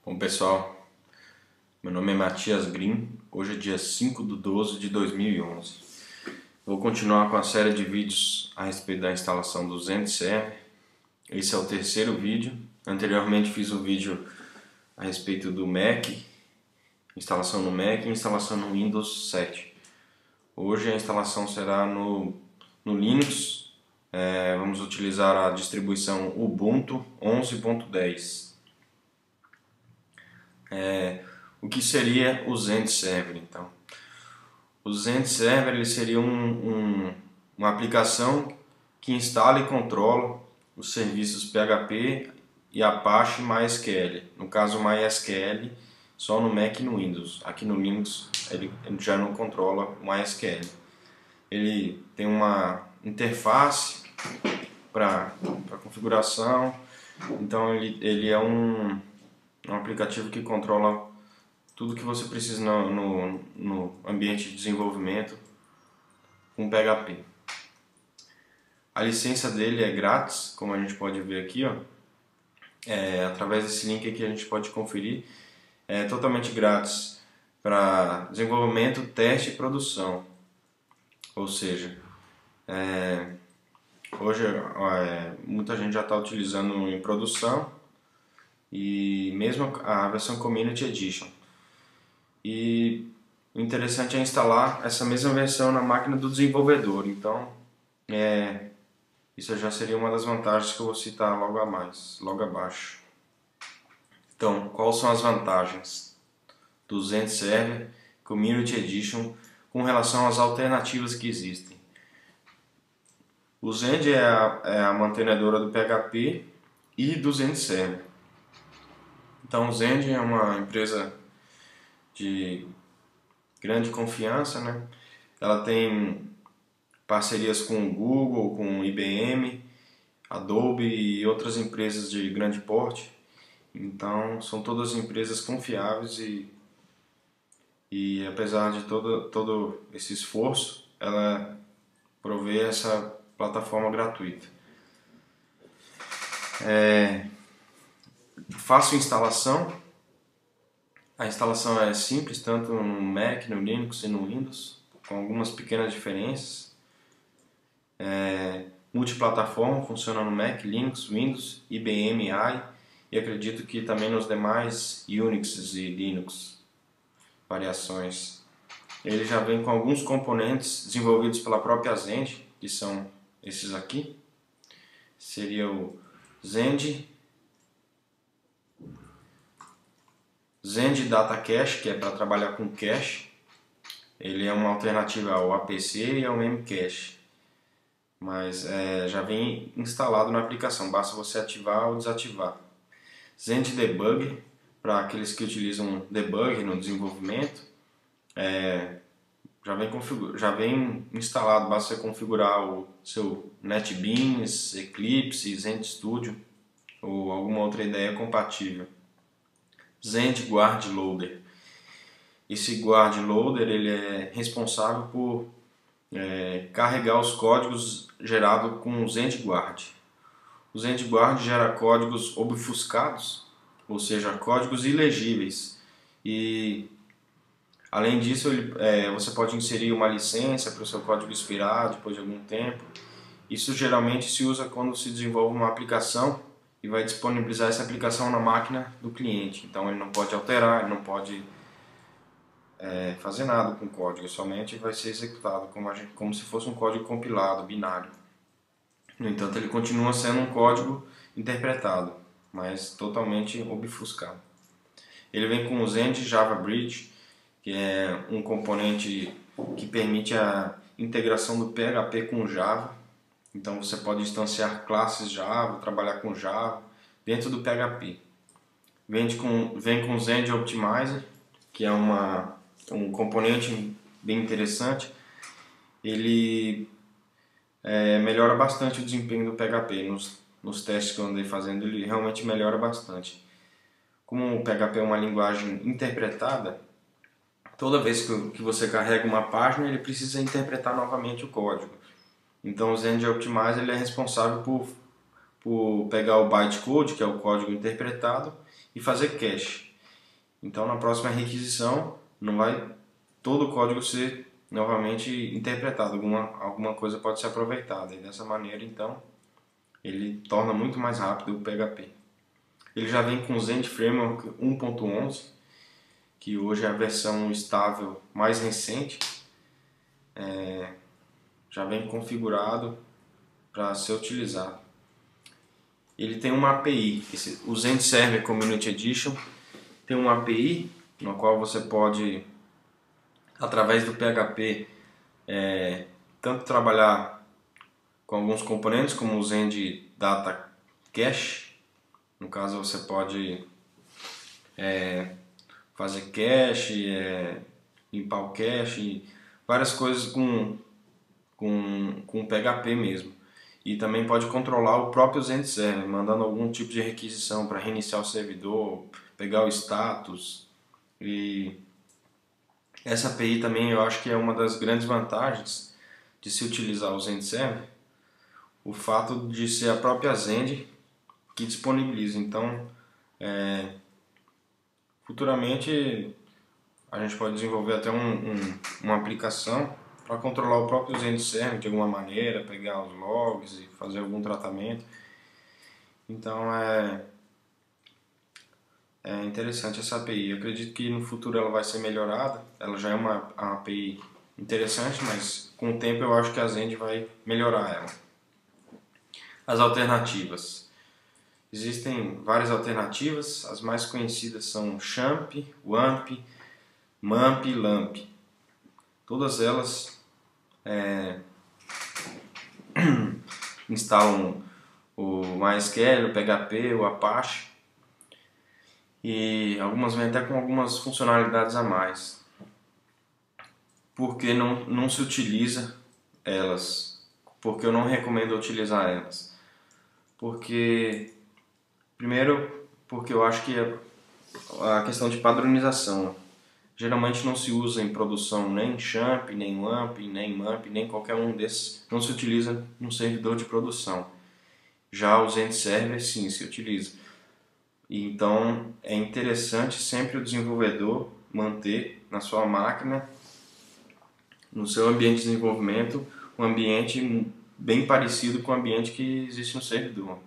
Bom pessoal, meu nome é Matias Green, hoje é dia 5/12/2011. Vou continuar com a série de vídeos a respeito da instalação do Zend Server. Esse é o terceiro vídeo. Anteriormente fiz um vídeo a respeito do Mac, instalação no Mac e instalação no Windows 7. Hoje a instalação será no Linux. Vamos utilizar a distribuição Ubuntu 11.10. O que seria o Zend Server, então? O Zend Server ele seria uma aplicação que instala e controla os serviços PHP e Apache MySQL. No caso, MySQL só no Mac e no Windows. Aqui no Linux ele já não controla o MySQL. Ele tem uma interface para configuração. Então ele é um aplicativo que controla tudo que você precisa no ambiente de desenvolvimento com PHP. A licença dele é grátis, como a gente pode ver aqui, ó. Através desse link aqui a gente pode conferir. É totalmente grátis para desenvolvimento, teste e produção. Ou seja, hoje muita gente já está utilizando em produção e mesmo a versão Community Edition. E o interessante é instalar essa mesma versão na máquina do desenvolvedor. Então, isso já seria uma das vantagens que eu vou citar logo abaixo. Então, quais são as vantagens do Zend Server Community Edition com relação às alternativas que existem? O Zend é a mantenedora do PHP e do Zend Server. Então, o Zend é uma empresa de grande confiança, né? Ela tem parcerias com o Google, com o IBM, Adobe e outras empresas de grande porte. Então são todas empresas confiáveis e apesar de todo esse esforço, ela provê essa plataforma gratuita. Fácil instalação. A instalação é simples, tanto no Mac, no Linux e no Windows, com algumas pequenas diferenças. Multiplataforma, funciona no Mac, Linux, Windows, IBM, AI e acredito que também nos demais Unix e Linux variações. Ele já vem com alguns componentes desenvolvidos pela própria Zend, que são esses aqui. Seria o Zend Data Cache, que é para trabalhar com cache. Ele é uma alternativa ao APC e ao Memcache, mas já vem instalado na aplicação, basta você ativar ou desativar. Zend Debugger, para aqueles que utilizam debug no desenvolvimento, já vem instalado, basta você configurar o seu NetBeans, Eclipse, Zend Studio ou alguma outra ideia compatível. Zend Guard Loader. Esse Guard Loader ele é responsável por carregar os códigos gerados com o Zend Guard. O Zend Guard gera códigos obfuscados, ou seja, códigos ilegíveis. E além disso, você pode inserir uma licença para o seu código expirar depois de algum tempo. Isso geralmente se usa quando se desenvolve uma aplicação e vai disponibilizar essa aplicação na máquina do cliente. Então ele não pode alterar, ele não pode fazer nada com o código, somente vai ser executado como se fosse um código compilado, binário. No entanto, ele continua sendo um código interpretado, mas totalmente obfuscado. Ele vem com o Zend Java Bridge, que é um componente que permite a integração do PHP com Java. Então você pode instanciar classes Java, trabalhar com Java dentro do PHP. Vem com o Zend Optimizer, que é um componente bem interessante. Ele melhora bastante o desempenho do PHP. Nos testes que eu andei fazendo, ele realmente melhora bastante. Como o PHP é uma linguagem interpretada, toda vez que você carrega uma página, ele precisa interpretar novamente o código. Então o Zend Optimizer ele é responsável por pegar o bytecode, que é o código interpretado, e fazer cache. Então na próxima requisição não vai todo o código ser novamente interpretado, alguma coisa pode ser aproveitada, e dessa maneira então ele torna muito mais rápido o PHP. Ele já vem com o Zend Framework 1.11, que hoje é a versão estável mais recente, já vem configurado para ser utilizado. Ele tem uma API, o Zend Server Community Edition tem uma API no qual você pode, através do PHP, tanto trabalhar com alguns componentes como o Zend Data Cache. No caso você pode fazer cache, limpar o cache, várias coisas com PHP mesmo. E também pode controlar o próprio Zend Server, mandando algum tipo de requisição para reiniciar o servidor, pegar o status. E essa API também eu acho que é uma das grandes vantagens de se utilizar o Zend Server, o fato de ser a própria Zend que disponibiliza. Então, futuramente a gente pode desenvolver até uma aplicação para controlar o próprio Zend Server de alguma maneira, pegar os logs e fazer algum tratamento. Então é interessante essa API. Eu acredito que no futuro ela vai ser melhorada. Ela já é uma API interessante, mas com o tempo eu acho que a Zend vai melhorar ela. As alternativas. Existem várias alternativas. As mais conhecidas são Champ, Wamp, Mump e Lamp. Todas elas instalam o MySQL, o PHP, o Apache, e algumas vêm até com algumas funcionalidades a mais. Por que não se utiliza elas? Porque eu não recomendo utilizar elas. Primeiro, porque eu acho que a questão de padronização. Geralmente não se usa em produção nem Champ, nem Wamp, nem Mump, nem qualquer um desses. Não se utiliza no servidor de produção. Já o Zend Server sim se utiliza. Então é interessante sempre o desenvolvedor manter na sua máquina, no seu ambiente de desenvolvimento, um ambiente bem parecido com o ambiente que existe no servidor.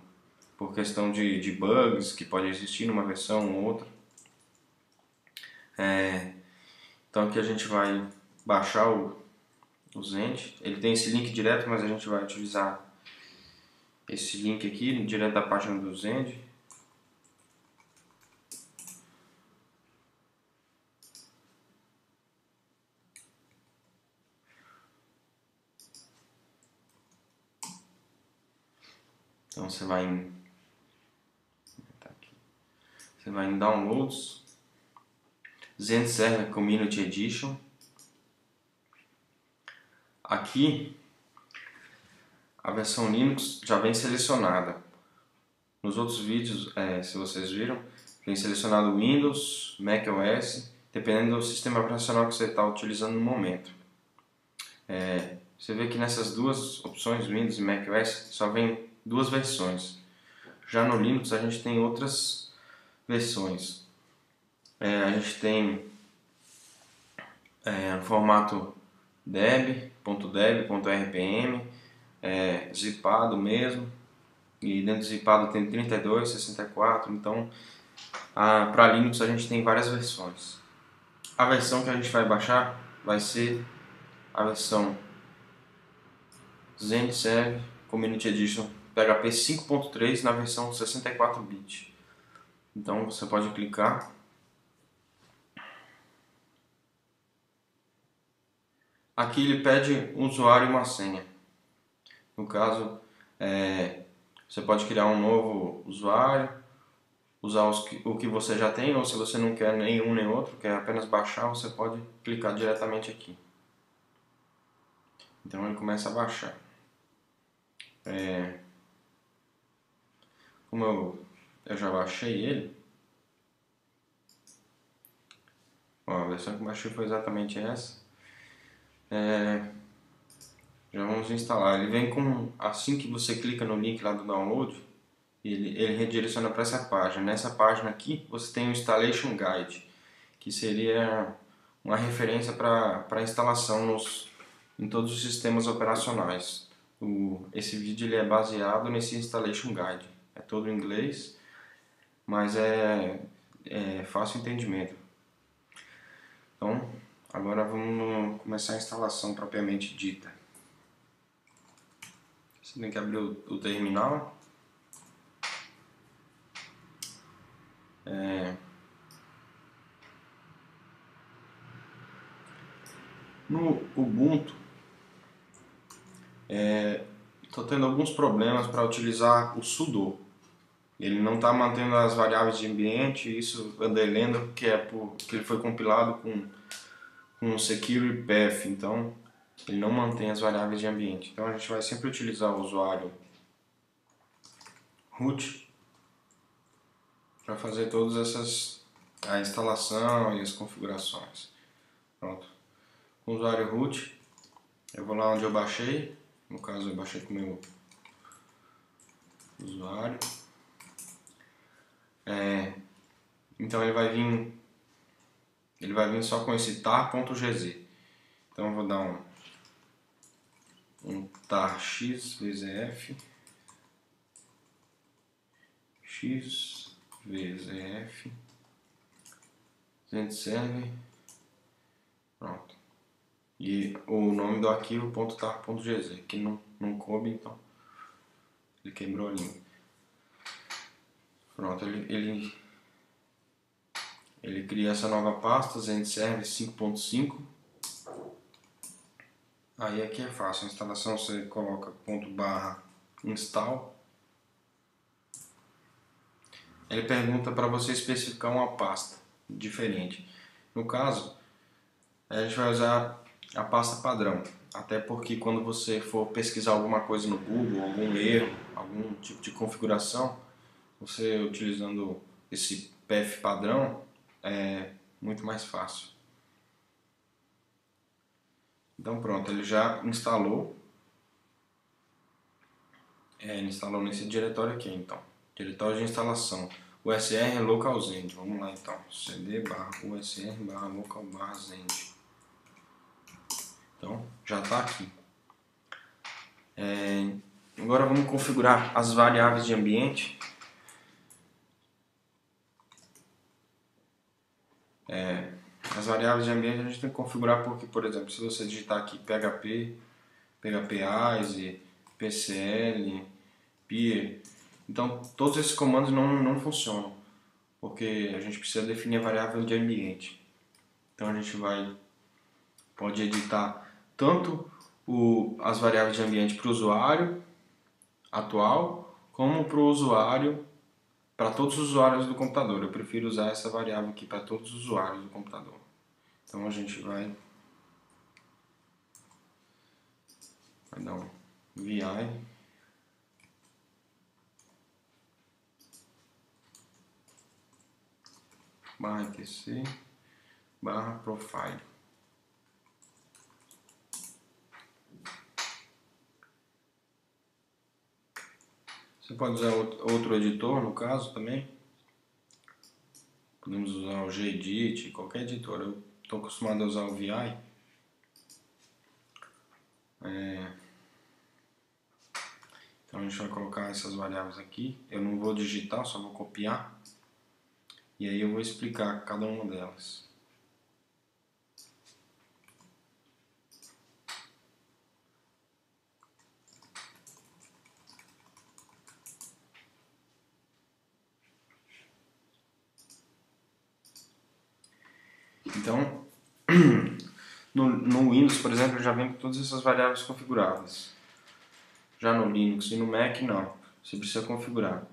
Por questão de bugs que pode existir numa versão ou outra. Então aqui a gente vai baixar o Zend. Ele tem esse link direto, mas a gente vai utilizar esse link aqui, direto da página do Zend. Então você vai em Downloads, Zend Server Community Edition. Aqui a versão Linux já vem selecionada. Nos outros vídeos, se vocês viram, vem selecionado Windows, macOS, dependendo do sistema operacional que você está utilizando no momento. Você vê que nessas duas opções, Windows e macOS, só vem duas versões. Já no Linux a gente tem outras versões. A gente tem no formato deb.deb.rpm, zipado mesmo, e dentro do zipado tem 32, 64, então para Linux a gente tem várias versões. A versão que a gente vai baixar vai ser a versão Zend Server Community Edition PHP 5.3 na versão 64-bit. Então você pode clicar. Aqui ele pede um usuário e uma senha. No caso, você pode criar um novo usuário, usar o que você já tem, ou se você não quer nenhum nem outro, quer apenas baixar, você pode clicar diretamente aqui. Então ele começa a baixar. Como eu já baixei ele, a versão que eu baixei foi exatamente essa. Já vamos instalar. Ele vem com, assim que você clica no link lá do download, ele redireciona para essa página. Nessa página aqui você tem o Installation Guide. que seria uma referência para instalação em todos os sistemas operacionais. Esse vídeo ele é baseado nesse Installation Guide. É todo em inglês, mas é fácil entendimento. Então, agora vamos começar a instalação propriamente dita. Você tem que abrir o terminal. No Ubuntu, estou tendo alguns problemas para utilizar o sudo. Ele não está mantendo as variáveis de ambiente, isso eu andei lendo que é porque ele foi compilado com Security Path, então ele não mantém as variáveis de ambiente. Então a gente vai sempre utilizar o usuário root para fazer todas a instalação e as configurações. Pronto. Com o usuário root, eu vou lá onde eu baixei, no caso eu baixei com o meu usuário. Então ele vai vir só com esse tar.gz. Então eu vou dar um tar xvzf server, pronto. E o nome do arquivo .tar.gz, que não coube, então ele quebrou a linha. Pronto, ele cria essa nova pasta, ZendServer 5.5. Aí aqui é fácil, a instalação você coloca /install. Ele pergunta para você especificar uma pasta diferente. No caso, a gente vai usar a pasta padrão, até porque quando você for pesquisar alguma coisa no Google, algum erro, algum tipo de configuração, você utilizando esse path padrão é muito mais fácil. Então pronto, ele já instalou. Ele instalou nesse diretório aqui, então. Diretório de instalação. USR é localzend. Vamos lá então. cd/usr/local/zend. Então, já está aqui. Agora vamos configurar as variáveis de ambiente. As variáveis de ambiente a gente tem que configurar porque, por exemplo, se você digitar aqui PHP, PHPISE, PCL, Peer, então todos esses comandos não funcionam, porque a gente precisa definir a variável de ambiente. Então a gente pode editar tanto as variáveis de ambiente para o usuário atual, como para todos os usuários do computador. Eu prefiro usar essa variável aqui para todos os usuários do computador. Então a gente vai dar um vi /etc /profile. Você pode usar outro editor, no caso, também. Podemos usar o Gedit, qualquer editor. Eu estou acostumado a usar o VI. Então a gente vai colocar essas variáveis aqui. Eu não vou digitar, só vou copiar. E aí eu vou explicar cada uma delas. Então, no Windows, por exemplo, já vem com todas essas variáveis configuradas. Já no Linux e no Mac, não. Você precisa configurar.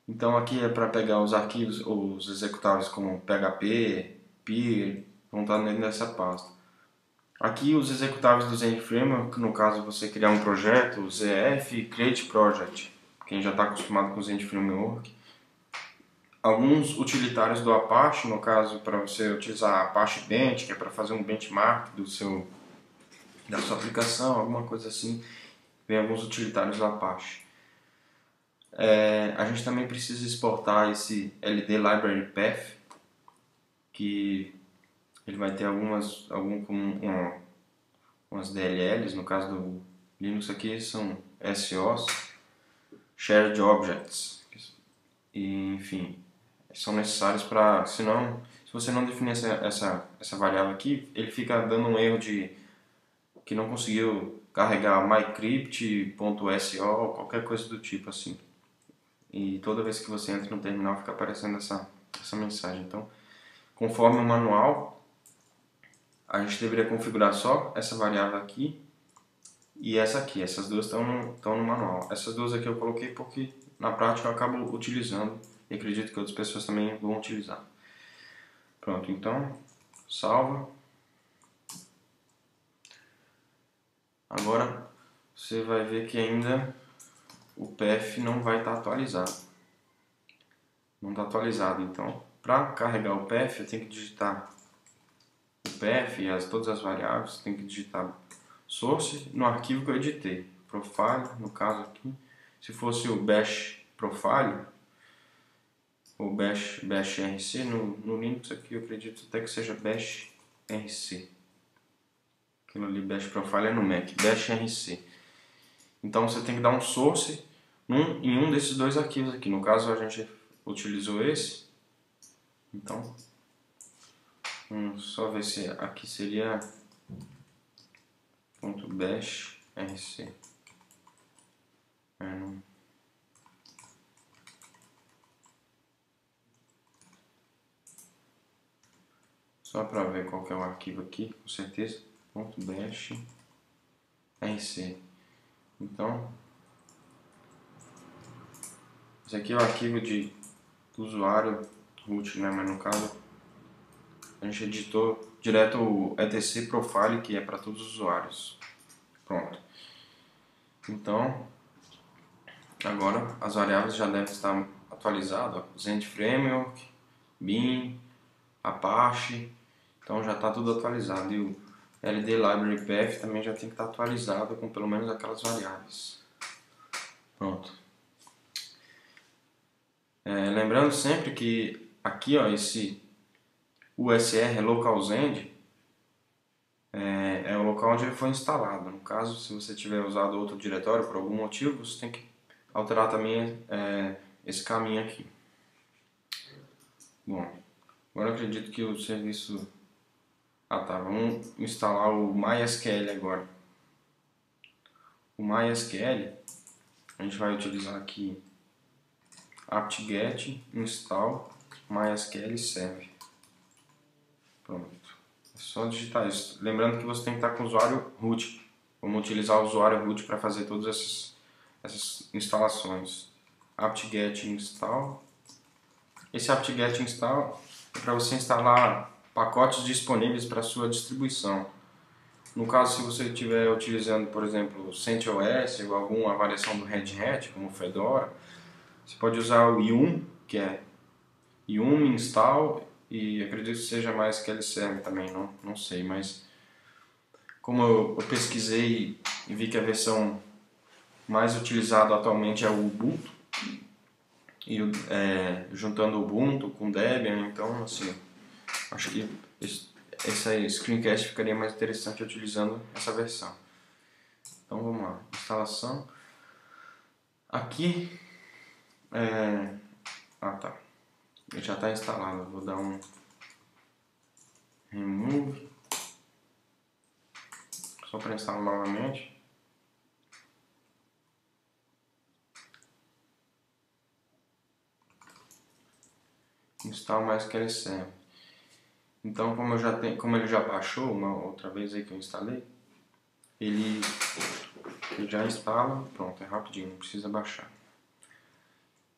Então aqui é para pegar os arquivos, os executáveis como PHP, Peer, vão estar dentro dessa pasta. Aqui os executáveis do Zend Framework, no caso você criar um projeto, o ZF Create Project, quem já está acostumado com o Zend Framework. Alguns utilitários do Apache, no caso para você utilizar Apache Bench, que é para fazer um benchmark da sua aplicação, alguma coisa assim. Vem alguns utilitários do Apache. A gente também precisa exportar esse LD Library Path, que ele vai ter umas DLLs, no caso do Linux aqui são SOs, Shared Objects, e, enfim, são necessários para, senão, se você não definir essa variável aqui, ele fica dando um erro de que não conseguiu carregar mycrypt.so, qualquer coisa do tipo assim. E toda vez que você entra no terminal fica aparecendo essa mensagem. Então, conforme o manual, a gente deveria configurar só essa variável aqui e essa aqui. Essas duas estão no manual. Essas duas aqui eu coloquei porque na prática eu acabo utilizando e acredito que outras pessoas também vão utilizar. Pronto, então salva. Agora você vai ver que ainda o path não vai estar atualizado. Não está atualizado, então para carregar o path eu tenho que digitar o path e todas as variáveis, tenho que digitar source no arquivo que eu editei, profile, no caso aqui. Se fosse o bash profile ou bash rc, no Linux aqui eu acredito até que seja bash rc. Aquilo ali, bash profile, é no Mac, bash rc. Então você tem que dar um source em um desses dois arquivos aqui. No caso a gente utilizou esse. Então, só ver se aqui seria .bash rc. Só para ver qual que é o arquivo aqui, com certeza. .bash rc. Então, esse aqui é o arquivo do usuário root, né? Mas no caso a gente editou direto o etc profile, que é para todos os usuários. Pronto. Então, agora as variáveis já devem estar atualizadas. Zend Framework, Bean, Apache. Então já está tudo atualizado. E o LD Library Path também já tem que estar atualizado com pelo menos aquelas variáveis. Pronto. Lembrando sempre que aqui, ó, esse USR localzend é o local onde ele foi instalado. No caso, se você tiver usado outro diretório por algum motivo, você tem que alterar também esse caminho aqui. Bom, agora eu acredito que o serviço... Ah tá, vamos instalar o MySQL agora. O MySQL, a gente vai utilizar aqui apt-get install MySQL server. Pronto. É só digitar isso. Lembrando que você tem que estar com o usuário root. Vamos utilizar o usuário root para fazer todas essas instalações. apt-get install. Esse apt-get install é para você instalar pacotes disponíveis para sua distribuição. No caso, se você estiver utilizando, por exemplo, CentOS ou alguma variação do Red Hat, como Fedora, você pode usar o yum, que é yum install, e acredito que seja mais que ele serve também, não sei, mas como eu pesquisei e vi que a versão mais utilizada atualmente é o Ubuntu, e juntando o Ubuntu com Debian, então assim, acho que esse screencast ficaria mais interessante utilizando essa versão. Então vamos lá, instalação. Aqui, tá, ele já está instalado, vou dar um remove, só para instalar novamente. Install MySQL server. Então, como ele já baixou uma outra vez aí que eu instalei, ele já instala, pronto, é rapidinho, não precisa baixar.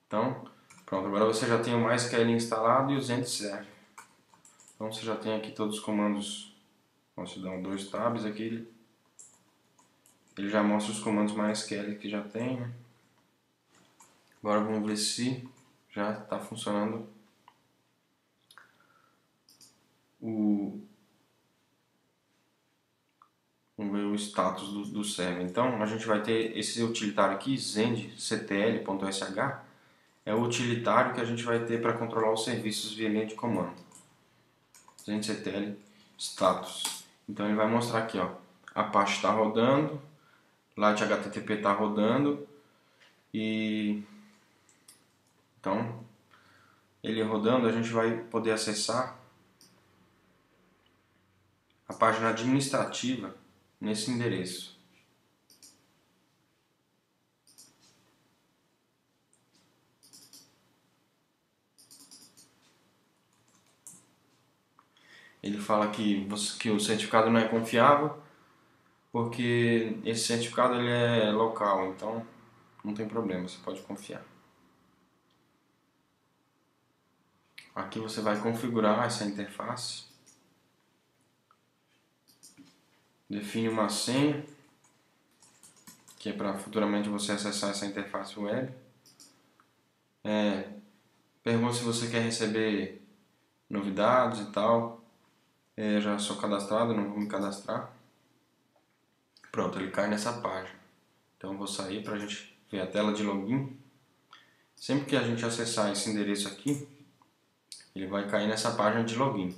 Então, pronto, agora você já tem o MySQL instalado e o Zend serve. Então você já tem aqui todos os comandos, você dá 2 tabs aqui, ele já mostra os comandos MySQL que já tem, né? Agora vamos ver se já está funcionando vamos ver o status do server. Então a gente vai ter esse utilitário aqui, zendctl.sh, é o utilitário que a gente vai ter para controlar os serviços via linha de comando. Zendctl. status. Então ele vai mostrar aqui, ó, Apache está rodando, Lite HTTP está rodando, e então ele rodando a gente vai poder acessar a página administrativa nesse endereço. Ele fala que o certificado não é confiável, porque esse certificado ele é local, então não tem problema, você pode confiar. Aqui você vai configurar essa interface, define uma senha, que é para futuramente você acessar essa interface web. Pergunta se você quer receber novidades e tal. Eu já sou cadastrado, não vou me cadastrar. Pronto, ele cai nessa página. Então eu vou sair para a gente ver a tela de login. Sempre que a gente acessar esse endereço aqui, ele vai cair nessa página de login.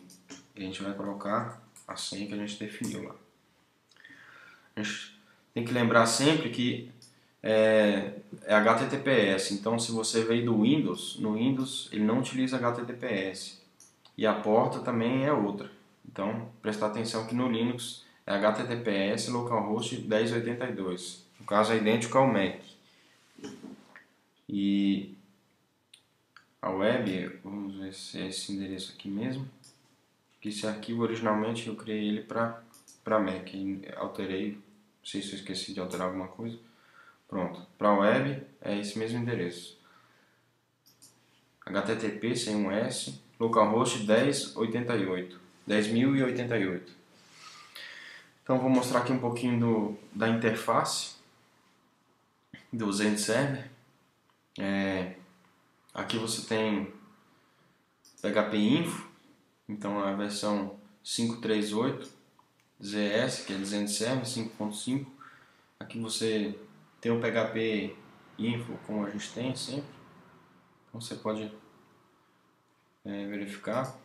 E a gente vai colocar a senha que a gente definiu lá. A gente tem que lembrar sempre que é HTTPS. Então se você veio do Windows, no Windows ele não utiliza HTTPS. E a porta também é outra. Então prestar atenção que no Linux é HTTPS localhost 1082. No caso é idêntico ao Mac. E a web, vamos ver se é esse endereço aqui mesmo. Que esse arquivo originalmente eu criei ele para Mac. Alterei, não sei se eu esqueci de alterar alguma coisa. Pronto, para web é esse mesmo endereço. HTTP sem um S, localhost 10.088. Então vou mostrar aqui um pouquinho da interface do Zend Server. Aqui você tem PHP Info, então a versão 5.3.8 ZS, que é Zend Server 5.5. Aqui você tem o PHP Info, como a gente tem sempre. Então você pode verificar.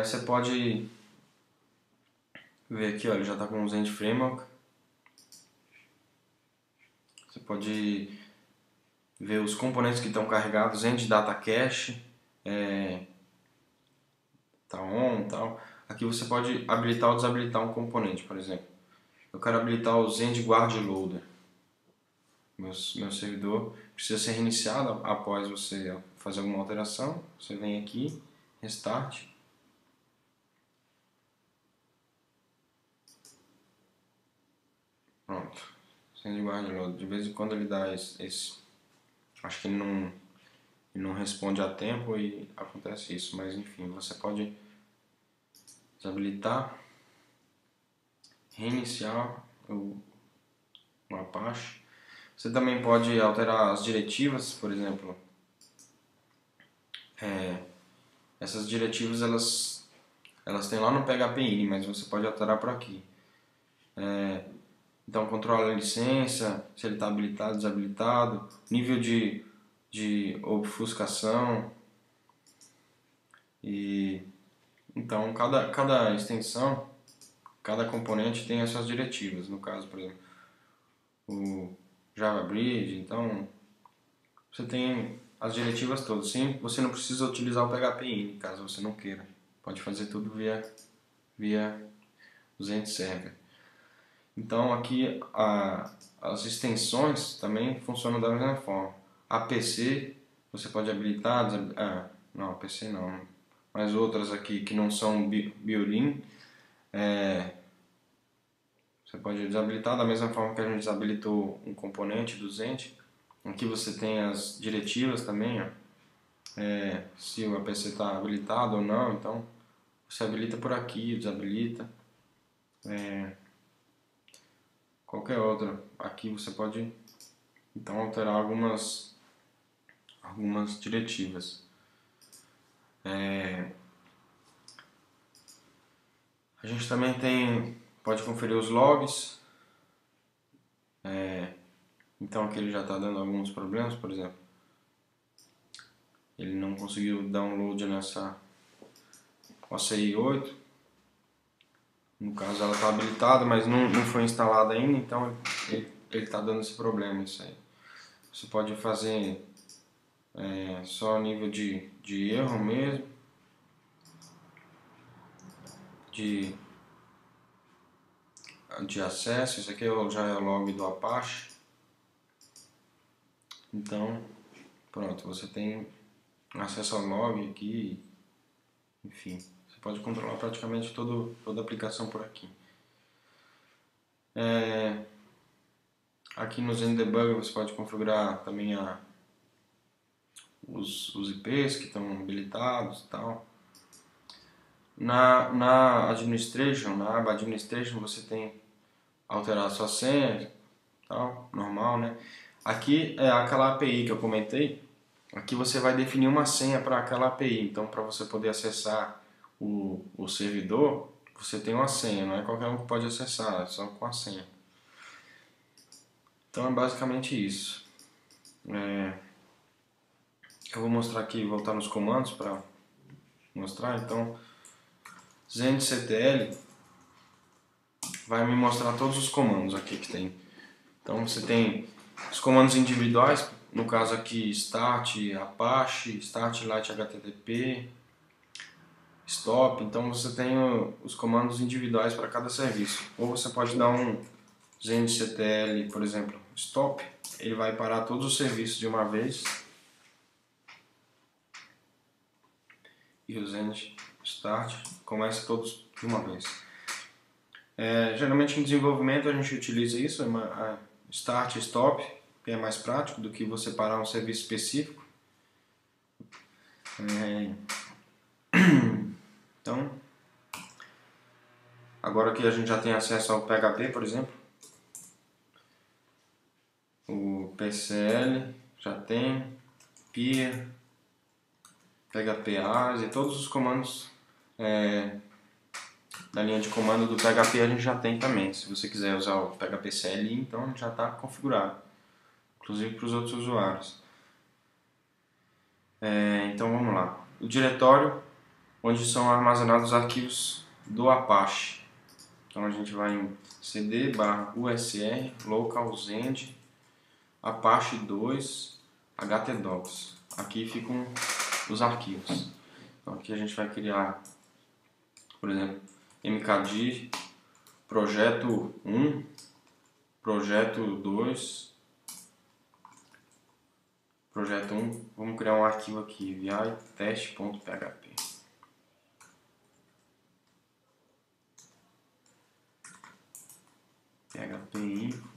Você pode ver aqui, ó, ele já está com o Zend Framework. Você pode ver os componentes que estão carregados, Zend Data Cache, tá on, tal. Aqui você pode habilitar ou desabilitar um componente, por exemplo. Eu quero habilitar o Zend Guard Loader. Meu servidor precisa ser reiniciado após você fazer alguma alteração. Você vem aqui, Restart. Pronto. Zend Guard Loader. De vez em quando ele dá esse acho que ele não responde a tempo e acontece isso. Mas enfim, você pode desabilitar, reiniciar o Apache. Você também pode alterar as diretivas, por exemplo. Essas diretivas elas têm lá no PHP-INI, mas você pode alterar por aqui. Então controla a licença, se ele está habilitado, desabilitado, nível de obfuscação. E então cada extensão, cada componente tem as suas diretivas. No caso, por exemplo, o Java Bridge, então você tem as diretivas todas. Sim, você não precisa utilizar o PHP-INI, caso você não queira. Pode fazer tudo via o Zend Server. Então aqui as extensões também funcionam da mesma forma. APC você pode habilitar, não, APC não, mas outras aqui que não são built-in, você pode desabilitar da mesma forma que a gente desabilitou um componente do Zend. Aqui você tem as diretivas também, ó. Se o APC está habilitado ou não, então você habilita por aqui, desabilita. Qualquer outra. Aqui você pode então alterar algumas diretivas. A gente também pode conferir os logs. Então aqui ele já está dando alguns problemas, por exemplo. Ele não conseguiu download nessa OCI 8. No caso ela está habilitada, mas não foi instalada ainda, então ele está dando esse problema, isso aí. Você pode fazer só nível de erro mesmo, de acesso. Isso aqui já é o log do Apache. Então, pronto, você tem acesso ao log aqui, enfim, você pode controlar praticamente toda a aplicação por aqui. Aqui no ZenDebugger você pode configurar também os IPs que estão habilitados e tal. Na Administration, na aba Administration, você tem alterar a sua senha, tal, normal, né? Aqui é aquela API que eu comentei. Aqui você vai definir uma senha para aquela API. Então, para você poder acessar o servidor, você tem uma senha. Não é qualquer um que pode acessar, é só com a senha. Então, é basicamente isso. Eu vou mostrar aqui, voltar nos comandos para mostrar. Então, ZendCTL vai me mostrar todos os comandos aqui que tem. Então, você tem os comandos individuais, no caso aqui start Apache, start Lite HTTP, stop. Então você tem os comandos individuais para cada serviço. Ou você pode dar um ZendCTL, por exemplo, stop, ele vai parar todos os serviços de uma vez. E o Zend start começa todos de uma vez. Geralmente em desenvolvimento a gente utiliza isso, start e stop, que é mais prático do que você parar um serviço específico. Então, agora que a gente já tem acesso ao PHP, por exemplo, o PCL já tem, peer, PHP AS e todos os comandos da linha de comando do PHP a gente já tem também. Se você quiser usar o PHP CLI, então já está configurado, inclusive para os outros usuários. Então vamos lá. O diretório onde são armazenados os arquivos do Apache. Então a gente vai em cd/usr local zend apache 2 htdocs. Aqui ficam os arquivos. Então aqui a gente vai criar, por exemplo, mkdir projeto 1, projeto 2, projeto 1. Vamos criar um arquivo aqui, vi teste.php. PHP info.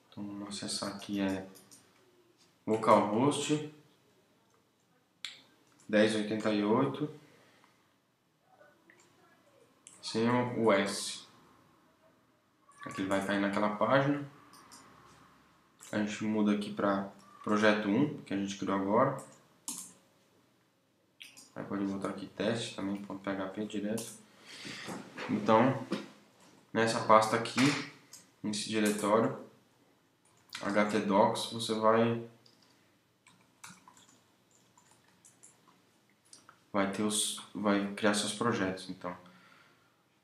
Então vamos acessar aqui localhost 1088 sem o S. Aqui ele vai cair naquela página. A gente muda aqui para projeto 1, que a gente criou agora. Aí pode botar aqui teste também, .php direto. Então, nessa pasta aqui, nesse diretório, htdocs, você vai criar seus projetos. Então,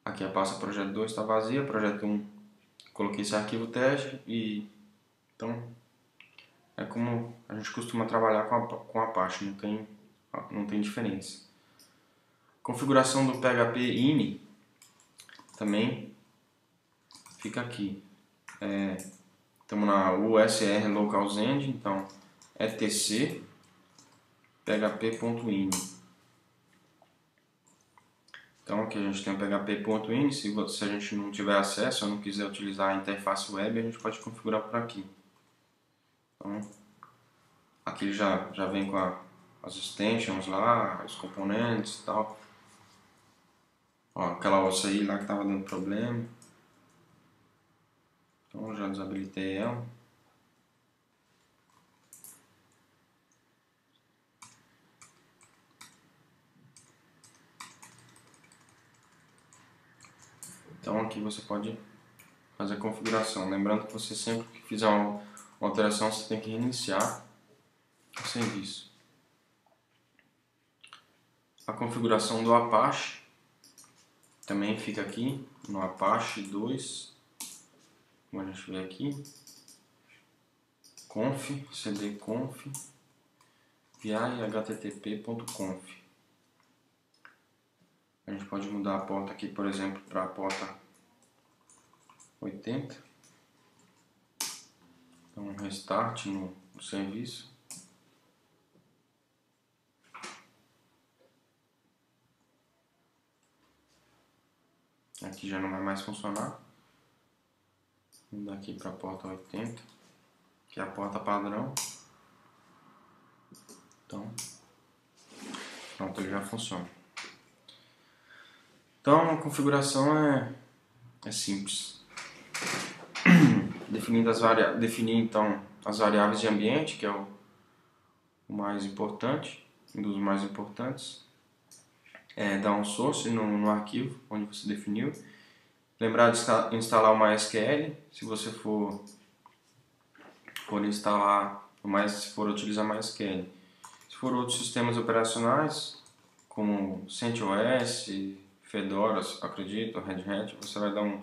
aqui a pasta projeto 2 está vazia, projeto 1, coloquei esse arquivo teste e então é como a gente costuma trabalhar com Apache, não tem diferença. Configuração do PHP ini também fica aqui. Estamos na usr local zend, então etc php.ini. Então aqui a gente tem o php.ini. Se a gente não tiver acesso ou não quiser utilizar a interface web, a gente pode configurar por aqui. Então aqui ele já vem com as extensions lá, os componentes e tal. Ó, aquela ossa aí lá que estava dando problema. Então já desabilitei ela. Então aqui você pode fazer a configuração. Lembrando que você sempre que fizer uma alteração, você tem que reiniciar o serviço. a configuração do Apache também fica aqui no Apache 2, como a gente vê aqui, conf, cdconf, vi http.conf. A gente pode mudar a porta aqui, por exemplo, para a porta 80. Então, restart no serviço. Aqui já não vai mais funcionar. Vou mudar aqui para a porta 80, que é a porta padrão. Então, pronto, ele já funciona. Então, a configuração é simples. Definir então as variáveis de ambiente, que é o mais importante, um dos mais importantes. Dar um source no arquivo onde você definiu. Lembrar de instalar o MySQL, se você for instalar, se for utilizar MySQL. Se for outros sistemas operacionais, como CentOS, Fedora, acredito, Red Hat, você vai dar um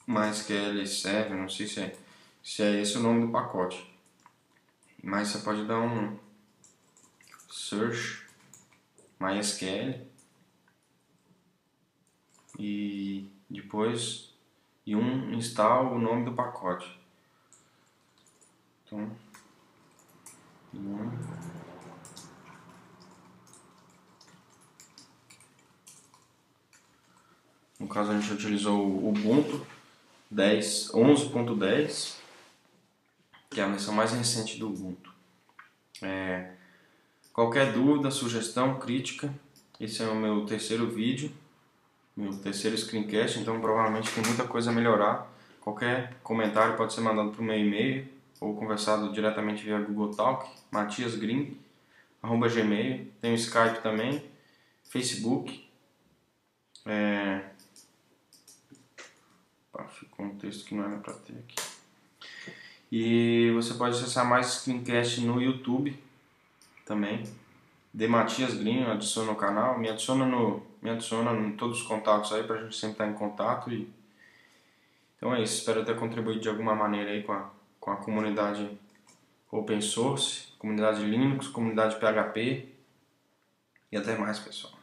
MySQL Server, não sei se é esse o nome do pacote. Mas você pode dar um search MySQL e depois install o nome do pacote. Então, no caso a gente utilizou o Ubuntu 11.10, que é a versão mais recente do Ubuntu. Qualquer dúvida, sugestão, crítica, esse é o meu terceiro vídeo, meu terceiro screencast, então provavelmente tem muita coisa a melhorar. Qualquer comentário pode ser mandado para o meu e-mail ou conversado diretamente via Google Talk, matiasgreen@gmail. Tem o Skype também, Facebook. Ficou um texto que não era para ter aqui. E você pode acessar mais screencast no YouTube também. De Matias Green, adiciona o canal, me adiciona em todos os contatos aí pra gente sempre estar em contato. Então é isso, espero ter contribuído de alguma maneira aí com a comunidade open source, comunidade Linux, comunidade PHP, e até mais, pessoal.